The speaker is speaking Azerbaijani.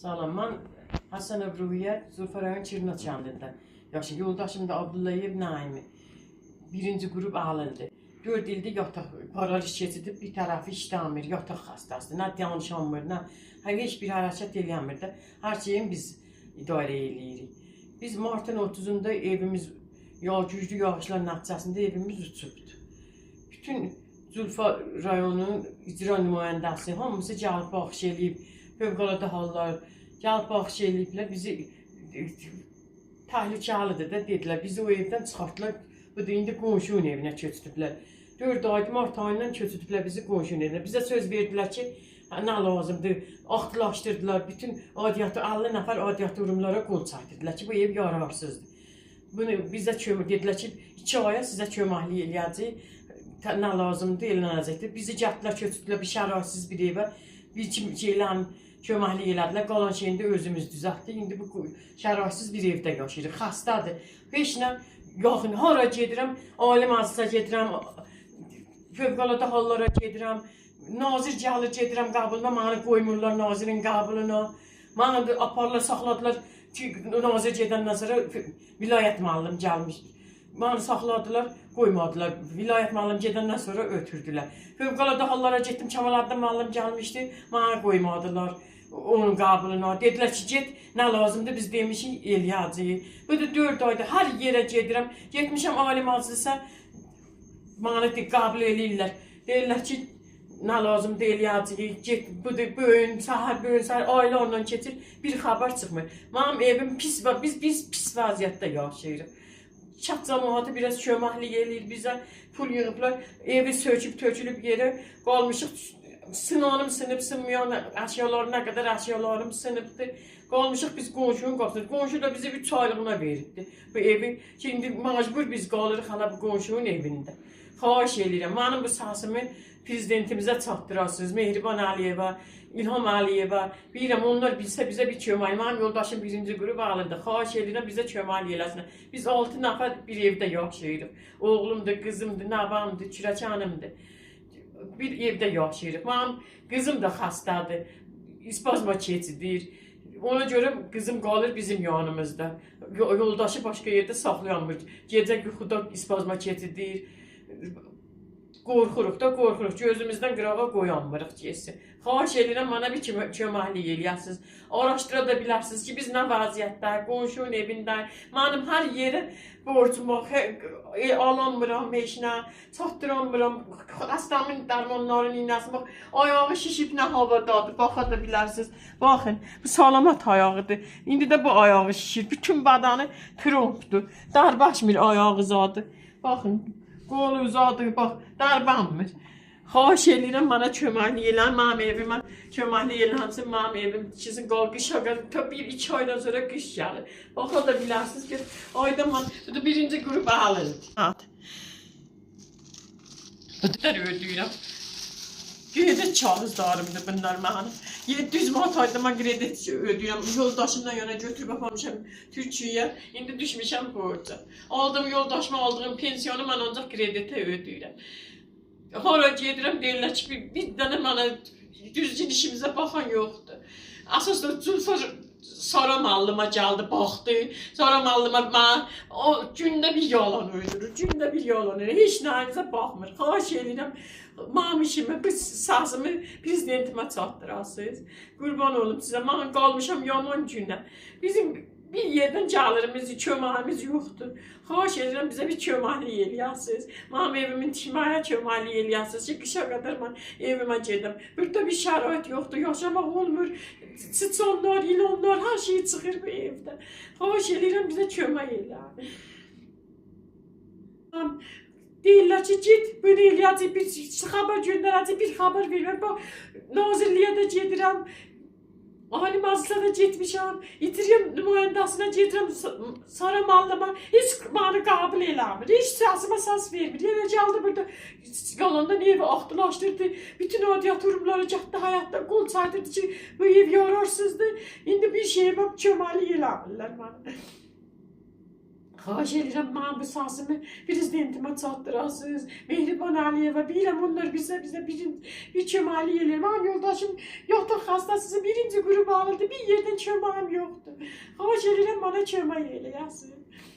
Salam, mən Həsənov Ruhiyyət, Zülfə rayon Çirnat kəndində yaşayır. Yoldaşım da Abdullayev Naimi. Birinci qrup alındı. 4 ildir yataq, paraliz keçidib bir tərəfi işləmir, yataq xəstəsi. Nə danışamır, nə heç bir hərəkət eləmir də. Hər şeyin biz idarə eləyirik. Biz martın 30-unda evimiz güclü yağışlar nəticəsində evimiz uçubdu. Bütün Zülfə rayonunun icra nümayəndəsi hamısı gəlib baxış eləyib. Fövqəladə hallar gəlib baxış eləyiblər, bizi təhlükəlidir də dedilər. Bizi o evdən çıxartdılar, bu da indi qonşunun evinə köçüdüblər. 4 aydır mart ayından köçüdüblər bizi qonşunun evinə. Bizə söz verdilər ki, nə lazımdır, axtlaşdırdılar. Bütün adiyyatı, 50 nəfər adiyyatı urumlara qol çəkdirdilər ki, bu ev yararsızdır. Bunu bizə dedilər ki, 2 aya sizə köməklik eləyəcək, nə lazımdır, elənəcəkdir. Bizi gəldilər, köçüdülər bir şəraitsiz bir evə, bir şeylərin köməklik elədilər, qalan şeyini də özümüz düzəltdik. İndi bu şəraitsiz bir evdə yaşayırıq, xəstədir. Heç nə, yaxın, hara gedirəm, ali məclisə gedirəm, fövqəladə hallara gedirəm, nazir gəlir, gedirəm qəbuluna, məni qoymurlar nazirin qəbuluna. Məni aparlar, saxladılar ki, nazir gedəndən sonra vilayət müəllim gəlmiş. Məni saxladılar, qoymadılar. Vilayət müəllim gedəndən sonra ötürdülər. Fövqəladə hallara getdim, Kəmaləddin müəllim gəlmişdi, məni qoymadılar onun qəbuluna. Dedilər ki, get, nə lazımdır, biz demişik, eləyəcəyik. Bu da 4 ayda hər yerə gedirəm, getmişəm ali məclisə, məni qəbul eləyirlər. Deyirlər ki, nə lazımdır, eləyəcəyik, get, bu da böyün, səhər, ailə ondan keçir, bir xəbər çıxmır. Mənim evim pis, biz pis vəziyyətdə yaşayırıq. Çat cəmaatı biraz köməklik eləyir bizə, pul yığıblar, evi söküb, tökülüb yerə qalmışıq. Sınanım sınıb, sınmayan əşyalar, nə qədər əşyalarım sınıbdır. Qalmışıq biz qonşunun qapısında. Qonşu da bizi 3 aylığına veribdir bu evi. Şimdi məcbur biz qalırıq hələ bu qonşunun evində. Xahiş edirəm, mənim bu səsimi prezidentimizə çatdırasınız, Mehriban Əliyevə, İlham Əliyevə. Bilirəm, onlar bilsə bizə bir kömək. Mənim yoldaşım birinci qrup alındı. Xahiş edirəm, bizə kömək eləsinlər. Biz 6 nəfər bir evdə yaşayırıq. Oğlumdur, qızımdır, nəvamdır, kürəkənimdir. Bir evdə yaşayırıq. Mənim qızım da xəstədir. İspazma keçidir. Ona görə qızım qalır bizim yanımızda. Yoldaşı başqa yerdə saxlayanmır. Gecə yuxuda ispazma keçidir. Qorxuruq da, qorxuruq. Gözümüzdən qırağa qoyanmırıq keçsin. Xahiş edirəm, mənə bir köməklik eləyəsiniz. Araşdıra da bilərsiniz ki, biz nə vəziyyətdə, qonşunun evində, mənim hər yerə borcum var, alamıram, heç nə, çatdıramıram, xəstəmin dərmanlarının iynəsi bax, ayağı şişib nə havadadır, baxa da bilərsiniz. Baxın, bu salamat ayağıdır. İndi də bu ayağı şişir, bütün bədəni trompdur, dərbəşmir ayağı zadı. Baxın, qolu uzadır, bax, dərbəmmir. Xahiş edirəm, mənə köməklik elən, mənim evimə köməklik elənsin, mənim evim tikilsin, qışa qədər, 1-2 aydan sonra qış gəlir. Baxa da bilərsiniz ki, ayda mən, bu da birinci qrup alındı. Bu da ödəyirəm. Kredit kağızlarımdır bunlar mənim. 700 manat ayda mən kredit ödəyirəm. Yoldaşımdan yana götürüb aparmışam Türkiyəyə. İndi düşmüşəm borca. Aldığım yoldaşıma aldığım pensiyonu mən ancaq kreditə ödəyirəm. Hara gedirəm, deyirlər ki, bir dənə mənə düzgün işimizə baxan yoxdur. Əsasda Zülfə Sara müəllimə gəldi, baxdı. Sara müəllimə mən o gündə bir yalan uydurur, gündə bir yalan uydurur. Heç nəyinizə baxmır. Xahiş edirəm, mənim işimi, bu səsimi prezidentimə çatdırasınız. Qurban olum sizə, mən qalmışam yaman günə. Bizim bir yerdən gəlirimiz, köməyimiz yoxdur. Xahiş edirəm, bizə bir köməklik eləyəsiniz. Mənim evimin tikməyə köməklik eləyəsiniz ki, qışa qədər mən evimə gedim. Burada bir şərait yoxdur, yaşamaq olmur. Sıçanlar, ilanlar, hər şey çıxır bu evdə. Xahiş edirəm, bizə kömək eləyəsiniz. Deyirlər ki, get, bunu eləyəcək, bir xəbər göndərəcək, bir xəbər verməm. Bax, nazirliyə də gedirəm. Ali məclisə də getmişəm, itiriyəm nümayəndəsinə gedirəm, Sara müəllimə, heç məni qəbul eləmir, heç səsimə səs vermir. Yenə gəldi burada, qalandan evi axtılaşdırdı, bütün adiyyat urumları gətdi həyatda qol çəkdirdi ki, bu ev yararsızdır. İndi bir şeyə bax, köməklik eləmirlər mənə. Xahiş edirəm mən bu səsimi prezidentimə çatdırasınız. Mehriban Əliyeva, bilirəm onlar bizə bir köməkli eləyir. Mənim yoldaşım yoxdur, xəstəsiz birinci qrup alındı, bir yerdən köməyim yoxdur. Xahiş edirəm mənə kömək eləyəsiniz.